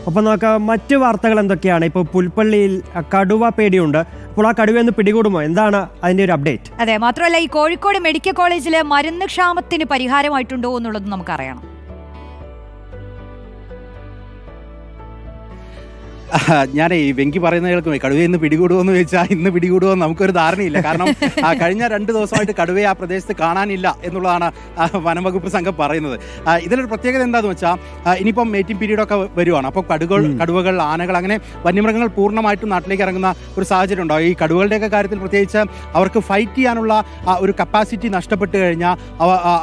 ഒപ്പം നമുക്ക് മറ്റ് വാർത്തകൾ എന്തൊക്കെയാണ്? ഇപ്പോൾ പുൽപ്പള്ളിയിൽ കടുവ പേടിയുണ്ട്. അപ്പോൾ ആ കടുവയൊന്ന് പിടികൂടുമോ? എന്താണ് അതിന്റെ ഒരു അപ്ഡേറ്റ്? അതെ, മാത്രമല്ല ഈ കോഴിക്കോട് മെഡിക്കൽ കോളേജിലെ മരുന്ന് ക്ഷാമത്തിന് പരിഹാരമായിട്ടുണ്ടോ എന്നുള്ളത് നമുക്കറിയണം. ഞാൻ ഈ വെങ്കി പറയുന്ന കേൾക്കുമേ, കടുവയെ ഇന്ന് പിടികൂടുമെന്ന് ചോദിച്ചാൽ ഇന്ന് പിടികൂടുമെന്ന് നമുക്കൊരു ധാരണയില്ല. കാരണം കഴിഞ്ഞ 2 ദിവസമായിട്ട് കടുവയെ ആ പ്രദേശത്ത് കാണാനില്ല എന്നുള്ളതാണ് വനംവകുപ്പ് സംഘം പറയുന്നത്. ഇതിലൊരു പ്രത്യേകത എന്താണെന്ന് വെച്ചാൽ ഇനിയിപ്പം മേറ്റിംഗ് പീരീഡൊക്കെ വരുവാണ്. അപ്പോൾ കടുവകൾ, ആനകൾ, അങ്ങനെ വന്യമൃഗങ്ങൾ പൂർണ്ണമായിട്ടും നാട്ടിലേക്ക് ഇറങ്ങുന്ന ഒരു സാഹചര്യം ഉണ്ടാവും. ഈ കടുവകളുടെയൊക്കെ കാര്യത്തിൽ പ്രത്യേകിച്ച് അവർക്ക് ഫൈറ്റ് ചെയ്യാനുള്ള ഒരു കപ്പാസിറ്റി നഷ്ടപ്പെട്ട് കഴിഞ്ഞാൽ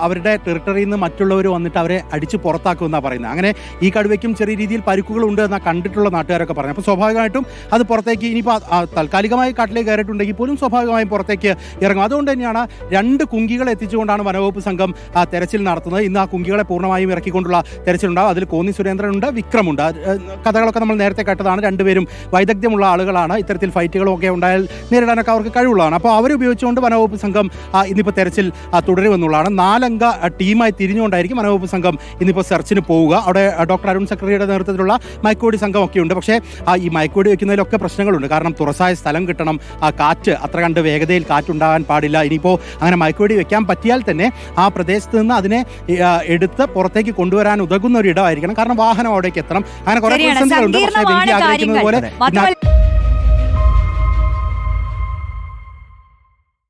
അവരുടെ ടെറിട്ടറിയിൽ നിന്ന് മറ്റുള്ളവർ വന്നിട്ട് അവരെ അടിച്ച് പുറത്താക്കുമെന്നാണ് പറയുന്നത്. അങ്ങനെ ഈ കടുവയ്ക്കും ചെറിയ രീതിയിൽ പരിക്കുകളുണ്ട് എന്നാണ് കണ്ടിട്ടുള്ള നാട്ടുകാരൊക്കെ പറഞ്ഞു. അപ്പോൾ സ്വാഭാവികമായിട്ടും അത് പുറത്തേക്ക് ഇനിയിപ്പോൾ താൽക്കാലികമായി കാട്ടിലേക്ക് കയറിയിട്ടുണ്ടെങ്കിൽ പോലും സ്വാഭാവികമായും പുറത്തേക്ക് ഇറങ്ങും. അതുകൊണ്ട് തന്നെയാണ് 2 കുങ്കികളെ എത്തിച്ചുകൊണ്ടാണ് വനവകുപ്പ് സംഘം തെരച്ചിൽ നടത്തുന്നത്. ഇന്ന് ആ കുങ്കികളെ പൂർണ്ണമായും ഇറക്കിക്കൊണ്ടുള്ള തെരച്ചിലുണ്ടാകും. അതിൽ കോന്നി സുരേന്ദ്രനുണ്ട്, വിക്രമുണ്ട്. കഥകളൊക്കെ നമ്മൾ നേരത്തെ കേട്ടതാണ്. 2 പേരും വൈദഗ്ധ്യമുള്ള ആളുകളാണ്. ഇത്തരത്തിൽ ഫൈറ്റുകളൊക്കെ ഉണ്ടായാൽ നേരിടാനൊക്കെ അവർക്ക് കഴിവുള്ളതാണ്. അപ്പോൾ അവരുപയോഗിച്ചുകൊണ്ട് വനവകുപ്പ് സംഘം ഇന്നിപ്പോൾ തെരച്ചിൽ തുടരുമെന്നുള്ളതാണ്. 4 അംഗ ടീമായി തിരിഞ്ഞുകൊണ്ടായിരിക്കും വനവകുപ്പ് സംഘം ഇന്നിപ്പോൾ സെർച്ചിന് പോവുക. അവിടെ ഡോക്ടർ അരുൺ സെക്രട്ടറിയുടെ നേതൃത്വത്തിലുള്ള മയക്കുവെടി സംഘമൊക്കെ ഉണ്ട്. പക്ഷേ ഈ മയക്കുവെടി വെക്കുന്നതിലൊക്കെ പ്രശ്നങ്ങളുണ്ട്. കാരണം തുറസായ സ്ഥലം കിട്ടണം, കാറ്റ് അത്ര കണ്ട് വേഗതയിൽ കാറ്റുണ്ടാകാൻ പാടില്ല. ഇനിയിപ്പോൾ അങ്ങനെ മയക്കുവെടി വെക്കാൻ പറ്റിയാൽ തന്നെ ആ പ്രദേശത്ത് നിന്ന് അതിനെ എടുത്ത് പുറത്തേക്ക് കൊണ്ടുവരാൻ ഉതകുന്ന ഒരു ഇടമായിരിക്കണം. കാരണം വാഹനം അവിടേക്ക് എത്തണം. അങ്ങനെ കുറെ പ്രതിസന്ധികളുണ്ട്. പക്ഷേ എനിക്ക് ആഗ്രഹിക്കുന്നത് പോലെ